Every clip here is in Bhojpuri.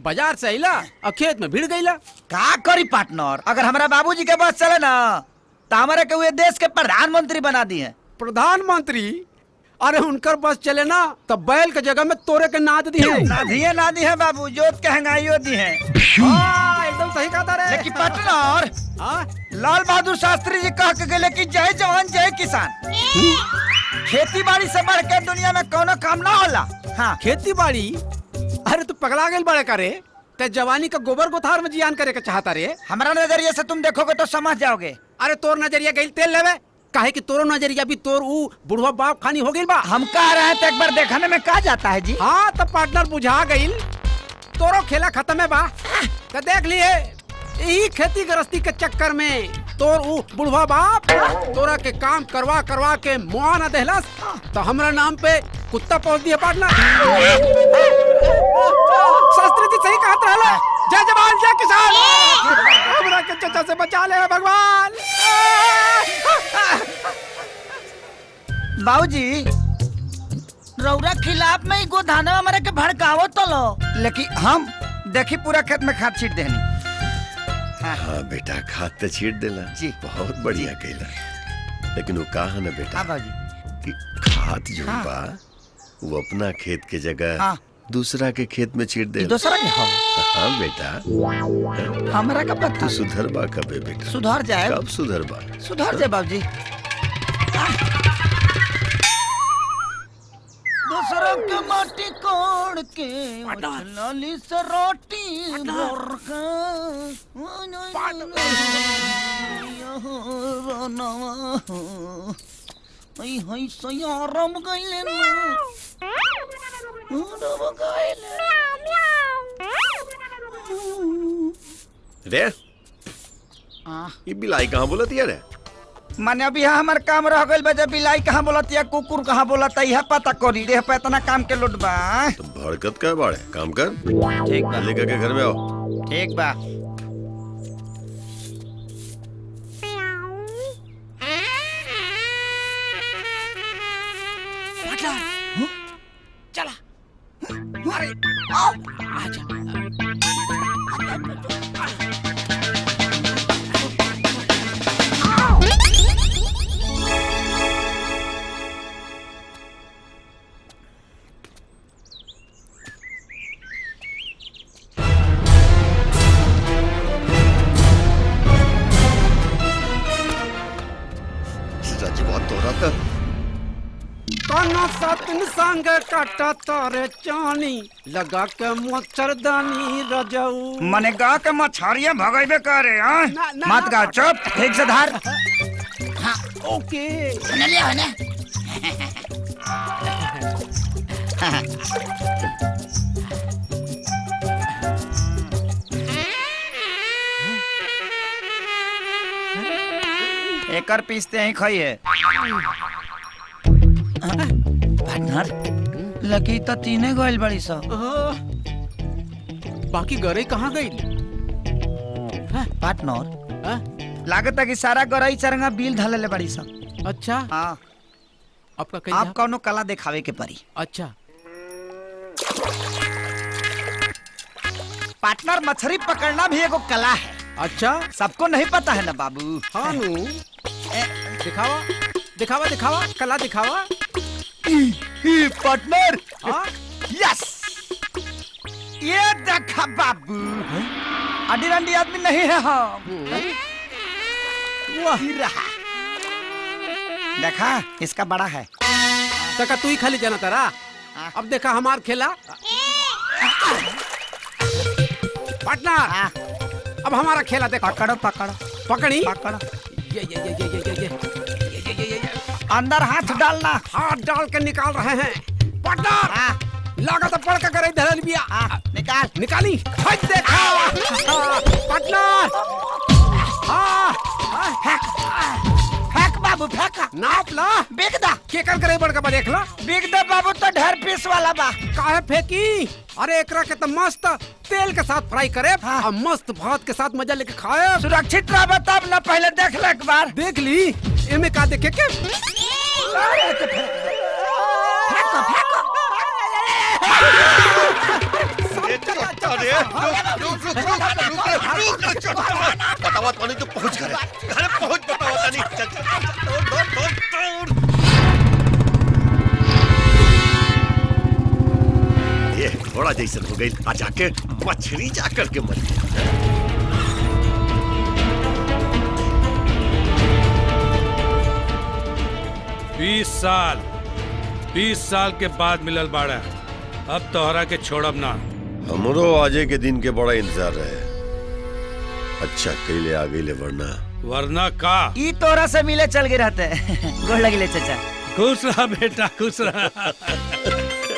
बाजार से आइला और खेत में भिड़ गईला। का करी पार्टनर, अगर हमारा बाबूजी के बस चले ना तो हमारे के हुए देश के प्रधानमंत्री बना दिए। प्रधानमंत्री? अरे उनकर बस चले ना तो बैल के जगह में तोरे के नाद दी है। ना दी है बाबू, जोत के हंगाइयो दी है। एकदम सही कहा रे। लेकिन पार्टनर, लाल बहादुर शास्त्री जी कह के गए कि जय जवान जय किसान। खेती बाड़ी से बढ़ के दुनिया में कोनो काम ना होला। हाँ, खेती बाड़ी? अरे तू पगला गए बड़े करे ते जवानी का गोबर गोथार में जियान करे के चाहता रे। हमारा नजरिए से तुम देखोगे तो समझ जाओगे। अरे तोर नजरिया गई तेल लेवे काहे कि तोरो नजरिया भी तोर ऊ बुढ़वा बाप खानी हो गई बा। हम कह रहे हैं तो एक बार देखने में कहा जाता है जी। हाँ तो पार्टनर बुझा गई तोरो खेला खत्म है बा। तो देख लिए यही खेती गृहस्थी के चक्कर में तोर ऊ बुढ़वा बाप तोरा के काम करवा करवा के मुआ न देहलस तो हमरा नाम पे कुत्ता पहुंच दिया पार्टनर। शास्त्री जी सही कहत रहला, जय जवान जय किसान। हमरा के चचा से बचा ले भगवान। बाबूजी रौरा खिलाफ में गोधाना हमारे के भड़कावो तो लो, लेकिन हम देखी पूरा खेत में खाद छीट देनी। हाँ बेटा, खाद तो छीट देला जी, बहुत बढ़िया कैला। लेकिन वो कहा ना बेटा कि खाद जो बा वो अपना खेत के जगह दूसरा के खेत में छीट दे। दूसरा के? हाँ बेटा, हमरा का पता। तू सुधर बा कबे बेटा? सुधर जाए। कब सुधर बा? सुधर जाए बाबूजी। दूसरों के माटी कोड़ के लाली से रोटी रम गईले रे ये बिलाई कहाँ बोलती है रे? माने अभी हमार काम रह गइल बा। बिलाई कहाँ बोलती है, कुकुर कहाँ बोलता है, पता करी रे। पे इतना काम के लोट बा। तो भड़कत का बाड़े, काम कर। ठीक बा, लेकर के घर में आओ। ठीक बा। चला अरे आजा। काना सतन संग काटा तारे चानी लगा के मच्छरदानी रजऊ। मने गा के मछरिया भगाइबे करे। मत गा, चुप, ठीक से धार। हाँ ओके ले हो ने। एकर पीसते ही खाइए। पार्टनर लकी तो तीने गोइल बड़ी सा। बाकी गरे कहाँ गई? पार्टनर लागत है कि सारा गरई चरंगा बिल ढले ले बड़ी सा। अच्छा हाँ, आपका आप कौनो कला दिखावे के परी। अच्छा पार्टनर, मछली पकड़ना भी एगो कला है। अच्छा, सबको नहीं पता है ना बाबू। हाँ दिखावा दिखावा दिखावा, कला दिखावा। पार्टनर यस, ये देखा बाबू, अडी रंडी आदमी नहीं है हम। रहा देखा, इसका बड़ा है। तका तू ही खाली जाना तारा। अब देखा हमार खेला। पार्टनर अब हमारा खेला देखो। पकड़ो पकड़ो पकड़ी पकड़ो। ये अंदर हाथ डालना। हाथ डाल के निकाल रहे हैं। पार्टनर लागत पड़ के करे धरल बिया। निकाल निकाली। देखा पार्टनर। फेंक बाबू, फेंक। नाप ला, बिक दा। के कर करे बड़का बा देख ला। बिक दा बाबू, तो ढेर पीस वाला बा। काहे फेंकी? अरे एकरा के तो मस्त तेल के साथ फ्राई करे और मस्त भात के साथ मजा लेके खाए। सुरक्षित रह तब ना, पहले देख ले एक बार। देख ली एमे का देखे के। फेंको फेंको। अरे बतावा तो नहीं तो पहुंच गए घर पहुंच बतावा नहीं चल तोड़ ये घोड़ा जैसे हो गई आ जाके मछली जाकर के मर गई 20 साल के बाद मिलल बाड़ा अब तोहरा के छोड़ब ना हमरो आजे के दिन के बड़ा इंतजार रहे अच्छा कैले आ गईले वरना का ई तोरा से मिले चल गए रहते गोड़ लगिले चाचा खुश रहा बेटा खुश रहा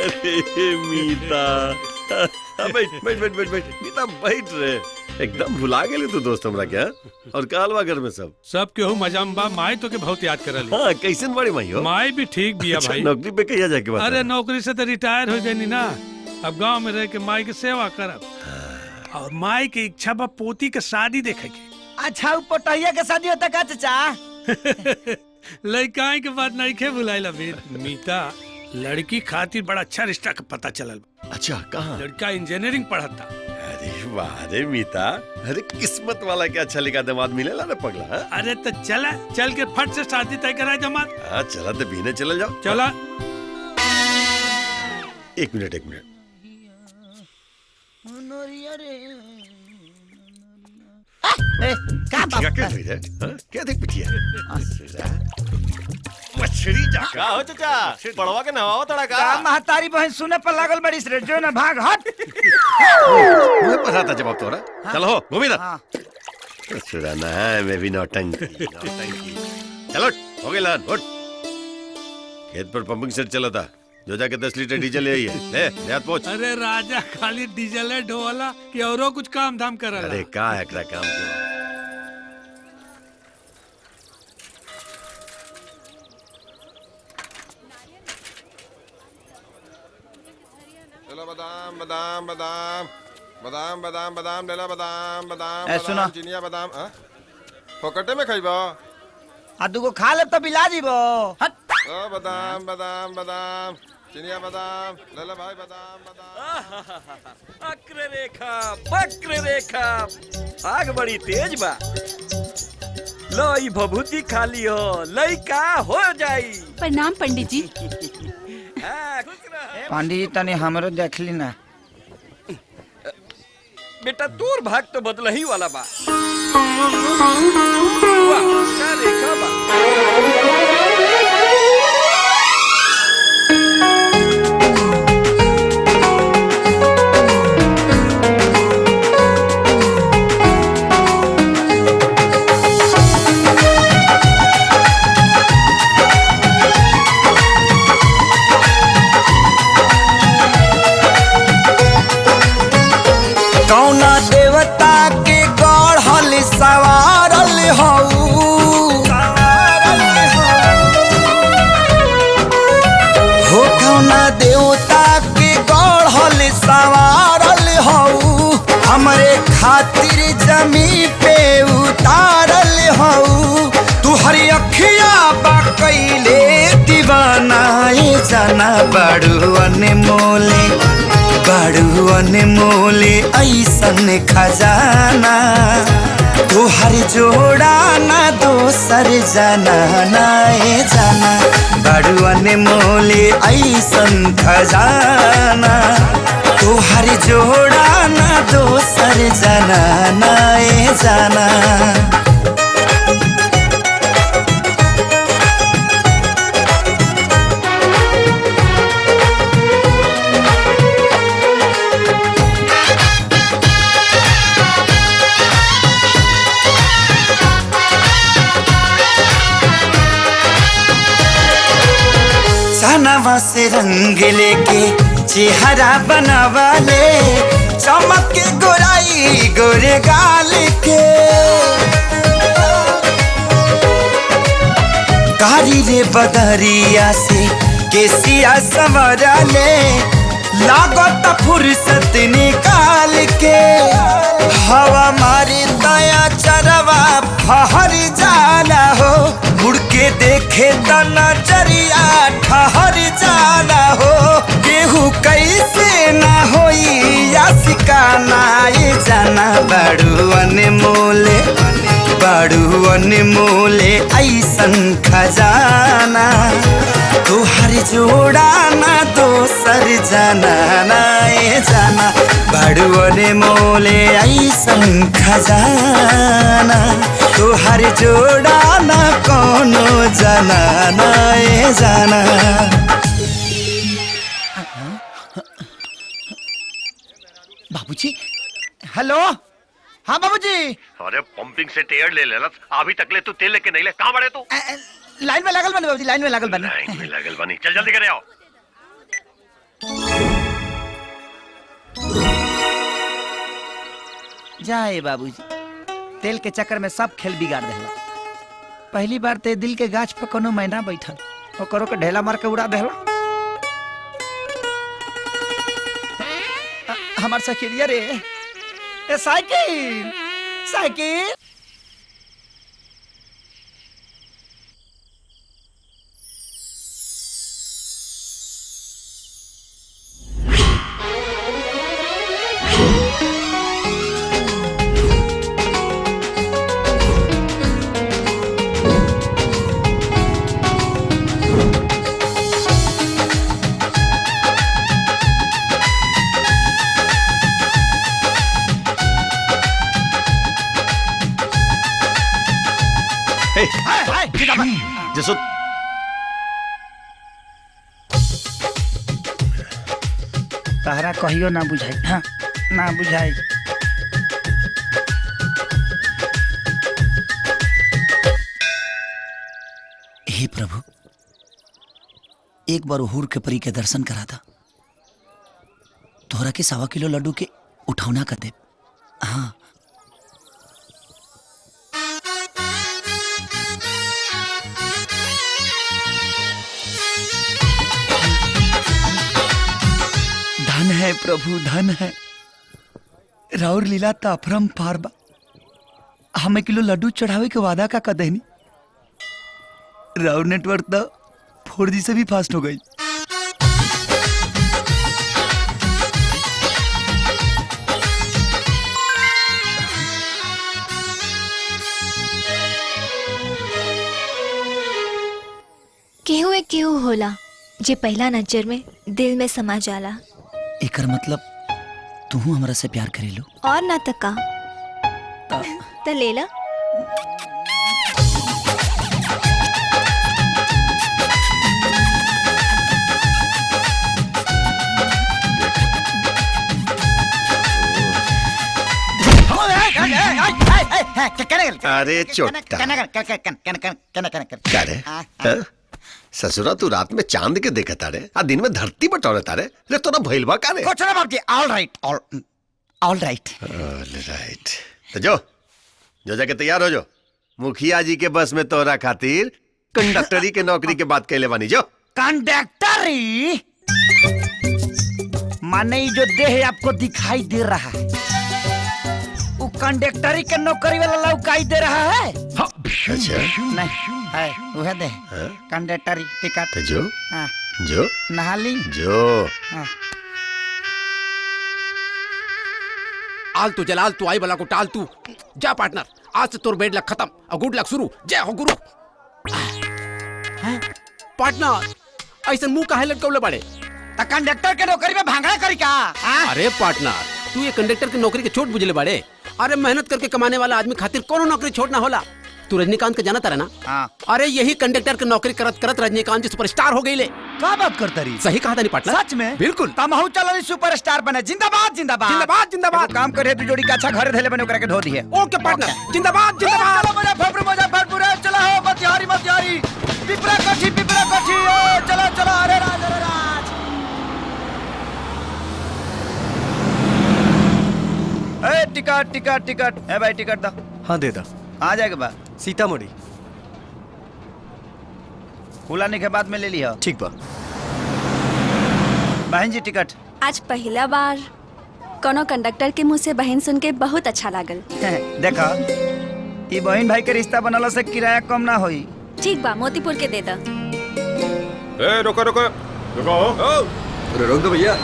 अरे मीता बैठ बैठ बैठ बैठ बैठ मीता बैठ रहे एकदम भुला गेले तू दोस्त हमरा क्या और कालवा घर में सब केहू मजा में बा माई तो के बहुत याद करल हां कैसन बड़ी माई हो माई भी ठीक बिया अच्छा, भाई नौकरी पे कहिया जाके बात अरे नौकरी से तो रिटायर हो गई ना अब गांव में रह के माई की सेवा करब और माई की इच्छा बा पोती के शादी देखे के अच्छा उ पटहिया के शादी होता का चाचा लड़काई के बाद नहीं खे बुलाइला फिर मीता लड़की खातिर बड़ा अच्छा रिश्ता का पता चलल अच्छा कहाँ लड़का इंजीनियरिंग पढ़ता अरे वाह रे मीता अरे किस्मत वाला क्या अच्छा लिखा दामाद मिलेला ना पगला हा? अरे तो चल के फट से शादी तय करा जमात हाँ चला तो बीने चले जाओ चला एक मिनट क्या देख बिटिया मछली का हो चाचा पड़वा के नवाओ तड़ा का महतारी बहन सुने पर लागल बड़ी रे जो ना भाग हट मुझे पता था जवाब तोरा चलो हो गोविंदा सुराना है मैं भी नौटंकी चलो हो गए लान उठ खेत पर पंपिंग सेट चला था जो जाके 10 लीटर डीजल ले आइए ले याद पहुंच अरे राजा खाली डीजल है ढोला कि औरो कुछ काम धाम कर रहा अरे का एकरा काम के बादाम बादाम बादाम बादाम बादाम बादाम लेला बादाम बादाम ए, सुना। चिनिया बादाम फोकटे में खाइबा आ दुगो खा ले तो बिला जीबो हट ओ बादाम बादाम बादाम चिनिया बादाम लेला भाई बादाम बादाम वक्र रेखा आग बड़ी तेज बा लो ई भभूति खाली हो लइका हो जाई प्रणाम पंडित जी पांडी जी तने हमरो देखली ना बेटा तोर भाग तो बदलही वाला बा वाह क्या रेखा बा कौना देवता के गढ़ल सवारल हो कौना देवता के गढ़ल सवारल हो हमरे खातिर जमी पे उतारल हो तू हरी अखिया बा कैले दीवानाए जाना बड़ू अनमोले ऐसन खजाना तोहर जोड़ा ना दोसर जाना नाए जाना बड़ू अनमोले ऐसन खजाना तोहर जोड़ा ना दोसर जाना नाए जाना चनवा से रंग लेके चेहरा बनावा ले चमक के गोराई गोरे गाल के कारी रे बदरिया से केसिया संवरा ले लागत फुर्सत निकाल के हवा मारी दया चरवा फहर जाला हो मुड़ के देखे त नजरिया ठहर जाला हो केहू कैसे ना होई या सिकाना बाड़ू अनमोले बाड़ू अनमोले ऐसन खजाना तुहर जोड़ा ना दोसर जाना ना ये जाना बाड़ू अनमोले ऐसन खजाना तुहर जोड़ा ना कोनो जाना ना ये जाना। बाबूजी हेलो हाँ बाबूजी। अरे पंपिंग से एयर ले लेला अभी तक ले तू तेल लेके नहीं ले कहां बड़े तू? लाइन में लागल बनी बाबूजी लाइन में लागल बनी। लाइन में लागल बनी चल जल्दी करे आओ। जाए बाबूजी तेल के चक्कर में सब खेल बिगाड़ देला। पहली बार ते दिल के गाछ पर कोनो मैना बैठल ओकरो के ढेला मार के उड़ा देला। हमार साइकिलिया रे ए साइकिल साइकिल। जसो तहरा कहियो ना बुझाई हाँ ना बुझाई। हे प्रभु एक बार हुर के परी के दर्शन करा था तोहरा के 1.25 किलो लड्डू के उठौना कर दे। हाँ धन है प्रभु धन है राउर लीला ताफरम पारबा। हम 1 किलो लड्डू चढ़ावे के वादा का कदहनी राउर नेटवर्क तो 4G से भी फास्ट हो गई। केहू एक केहू होला जे पहला नजर में दिल में समा जाला। एकर मतलब तू हमरा से प्यार करेलू और ना तका त लेला। अरे चोटा क्या रे ससुरा तू रात में चांद के देखा तारे आ दिन में धरती बटोरे तारे ले तोरा भइलबा का रे? कुछ ना बाबूजी ऑल राइट ऑल राइट। तो जो जाके तैयार हो जो मुखिया जी के बस में तोरा खातिर कंडक्टरी के नौकरी के बात कहले बानी जो। कंडक्टरी माने जो देह आपको दिखाई दे रहा है वो कंडक्टरी के नौकरी वाला लौकाई दे रहा है। अच्छा नहीं है वह दे कंडक्टरी टिकट तो जो हाँ जो नहाली जो हाँ। आलतू जलालतू आई बला को टालतू जा पार्टनर आज से तोर बेड लक खत्म और गुड लक शुरू। जय हो गुरु। पार्टनर ऐसा मुंह काहे लटकौले बड़े? तो कंडक्टर के नौकरी में भांगड़ा करी का? अरे पार्टनर तू ये कंडक्टर की नौकरी के छोट बुझले बड़े। अरे मेहनत करके कमाने वाला आदमी खातिर कोनो नौकरी छोड़ना होला। तू रजनीकांत के जाना तारा ना? अरे यही कंडक्टर की नौकरी करत करत रजनीकांत जी सुपरस्टार हो गई ले। क्या बात करता रही? सही कहा था नहीं पार्टनर? सच में? बिल्कुल। तमहु चलो सुपरस्टार बने। जिंदाबाद जिंदाबाद जिंदाबाद जिंदाबाद। काम करे तू जोड़ी का अच्छा घर धैले बने ओकरा के धो दिए। ओके पार्टनर जिंदाबाद जिंदाबाद। चलो मुजफ्फरपुर चलो हो मतिहारी पिपरा कोठी चलो चलो अरे राज ए टिकट ए भाई टिकट दो। हाँ दे दा। आ जाएगा बा सीतामढ़ी खुलाने के बाद में ले लिया। ठीक बा। बहन जी टिकट। आज पहला बार कोनो कंडक्टर के मुंह से बहन सुन के बहुत अच्छा लागल। देखा ये बहन भाई के रिश्ता बनला से किराया कम ना होई। ठीक बा मोतीपुर के दे दा। ए रुको रोक दो भैया।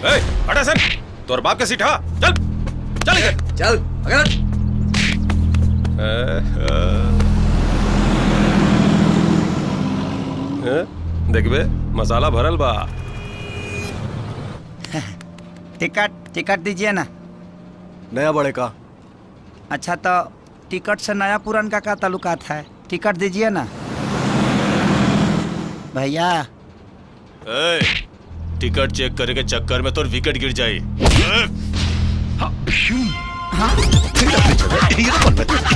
ए, हटा सर, तोर बाप का सीट हा, चल चल इधर। चल अगर देखबे मसाला भरल बा। टिकट दीजिए ना। नया बड़े का। अच्छा तो टिकट से नया पुरान का क्या ताल्लुकात है? टिकट दीजिए ना भैया। ए, टिकट चेक करे के चक्कर में तो विकेट गिर जाए।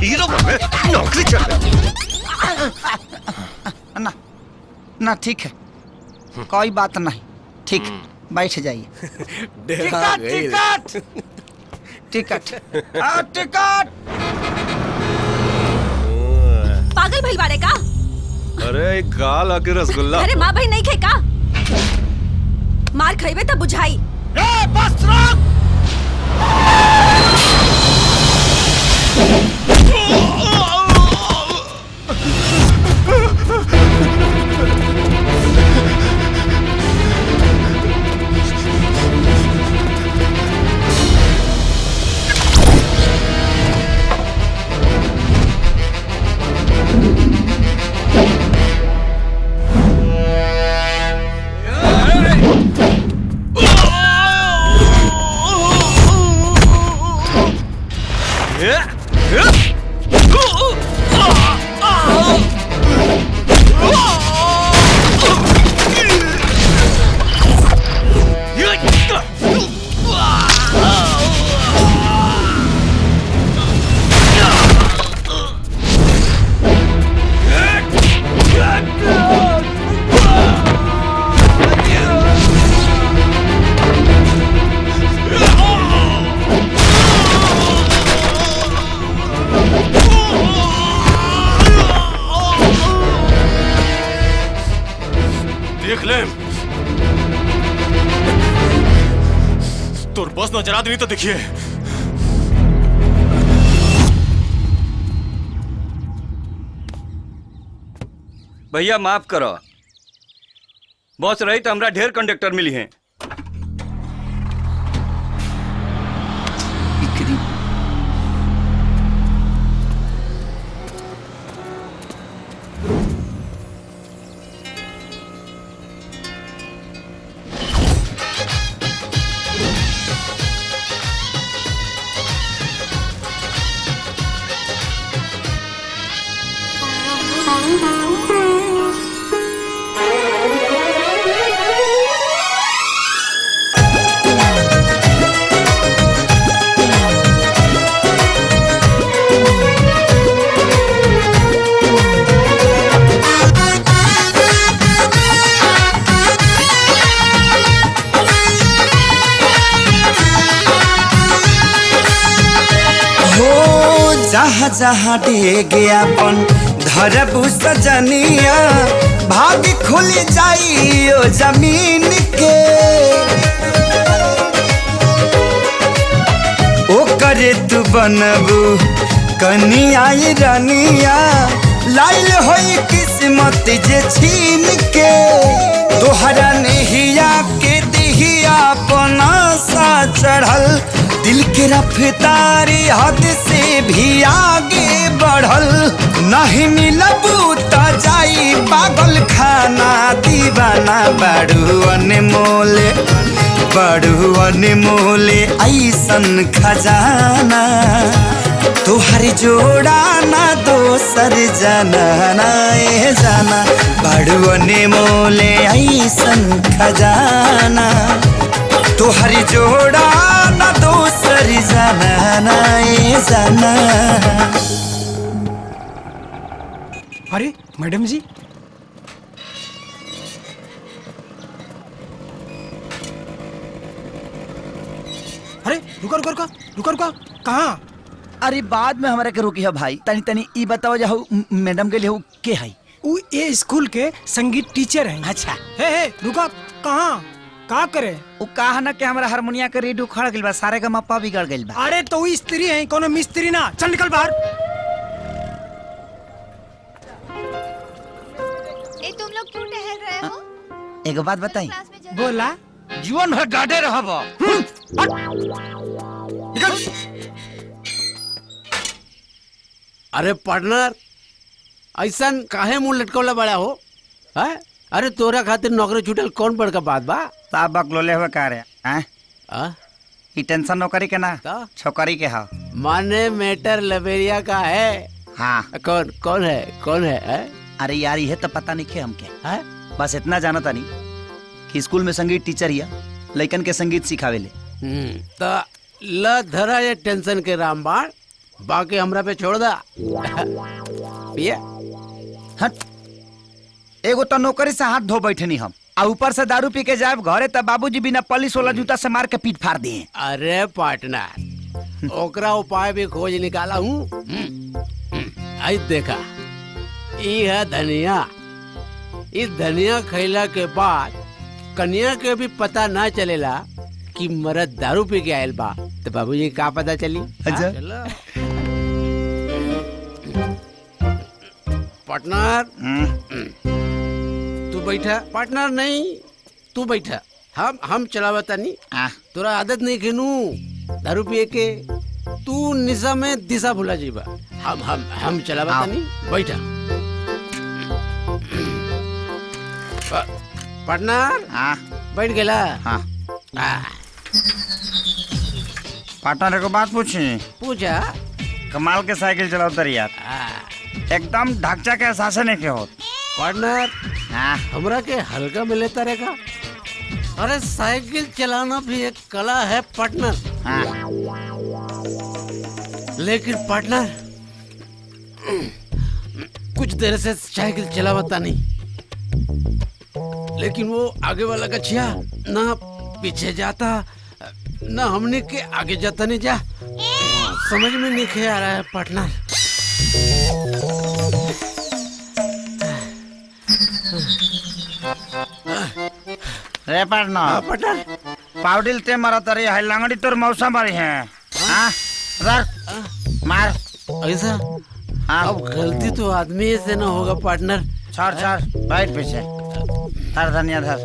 हीरो बन बे, नौकरी चल। ना ना ठीक है, कोई बात नहीं, ठीक बैठ जाइए। Ticket ticket ticket ticket. पागल भइल बाड़े का? अरे गाल आके रसगुल्ला। अरे माँ भाई नहीं खे का? मार खइबे तब बुझाई। बस रोक। देख ले, तोर बस नजर आदमी तो देखिए। भैया माफ करो, बस रही तो हमरा ढेर कंडक्टर मिली हैं। जहाँ जहाँ डेगे अपन धरबू सजनिया, भाग खुल जाइयो जमीन के। ओ करे तू बनबू कनिया रनिया, लाइल होई किस्मत जे छीन के। तोहरा नहिया के दिहिया अपना सा चढ़ल, दिल के रफ्तारी हद से भी आगे बढ़ल। नहीं मिलबू तो जाई पागल खाना, दीवाना बड़ू अनमोले बड़ू अनमोले ऐसन खजाना। तुहरी जोड़ा ना दोसर जाना ना ए जाना, बड़ू अनमोले ऐसन खजाना। तुहरी जोड़ा ना दोसर जाना ना ए जाना। अरे मैडम जी, अरे रुका रुका रुका रुका रुका, कहाँ? अरे बाद में हमारे के रोकी है भाई। तनी तनी ई बताओ जाओ मैडम के लिए के है? वो ये स्कूल के संगीत टीचर हैं। अच्छा हे रुका, कहाँ का करे? वो कहा ना कि हमारा हारमोनिया के रीड उखड़ गइल बा, सारे का मप्पा बिगड़ गइल बा। अरे तो वो स्त्री है, कोनो मिस्त्री ना। चल निकल बाहर। ए तुम लोग क्यों टहल रहे हो? एगो बात बताई। बोला। जीवन भर गाड़े रहब। अरे पार्टनर, ऐसा काहे मुंह लटकौला बड़ा हो? है? अरे तोरा खातिर नौकरी छूटल कौन बड़का बात बा? साहब बकलोले हुए का रे हैं? आ? ई टेंशन नौकरी के ना तो? छोकरी के हा। माने मैटर लबेरिया का है। हाँ। कौन कौन है? अरे यार ये तो पता नहीं खे हमके। है? बस इतना जाना था नहीं कि स्कूल में संगीत टीचर हिया, लइकन के संगीत सिखावेले। तो ल धरा ये टेंशन के रामबाण, बाकी हमरा पे छोड़ दा। ये हट, एगो तो नौकरी से हाथ धो बैठनी हम, आ ऊपर से दारू पी के जाए घरे तो बाबूजी बिना पलिस वाला जूता से मार के पीट फाड़ दिए। अरे पार्टनर, ओकरा उपाय भी खोज निकाला हूँ। आई देखा, ई है धनिया। इस धनिया खैला के बाद कन्या के भी पता ना चलेला कि मर्द दारू पी के आयल बा, तो बाबूजी का पता चली? अच्छा। चलो। पार्टनर तू बैठा। पार्टनर नहीं, तू बैठा। हम चलावता नहीं। तोरा आदत नहीं खेनू दारू पिए के। तू निशा में दिशा भुला जीबा। हम चलावता नहीं। बैठा। पार्टनर बैठ गेला। पार्टनर को बात पूछी। पूछा। कमाल के साइकिल चलाओ यार, एकदम ढांचा के एहसास नहीं के हो। पार्टनर हमरा के हल्का में लेता रहेगा। अरे साइकिल चलाना भी एक कला है पार्टनर। लेकिन पार्टनर कुछ देर से साइकिल चलावता नहीं, लेकिन वो आगे वाला गछिया ना पीछे जाता ना हमने के आगे जाता नहीं जा। समझ में नहीं आ रहा है पार्टनर। रे पार्टनर, पाउडिल ते मरा तरी है, लंगड़ी तोर मौसा मारी है। रख मार ऐसा। अब गलती तो आदमी से ना होगा पार्टनर। छोड़ बैठ पीछे। धर धनिया धर।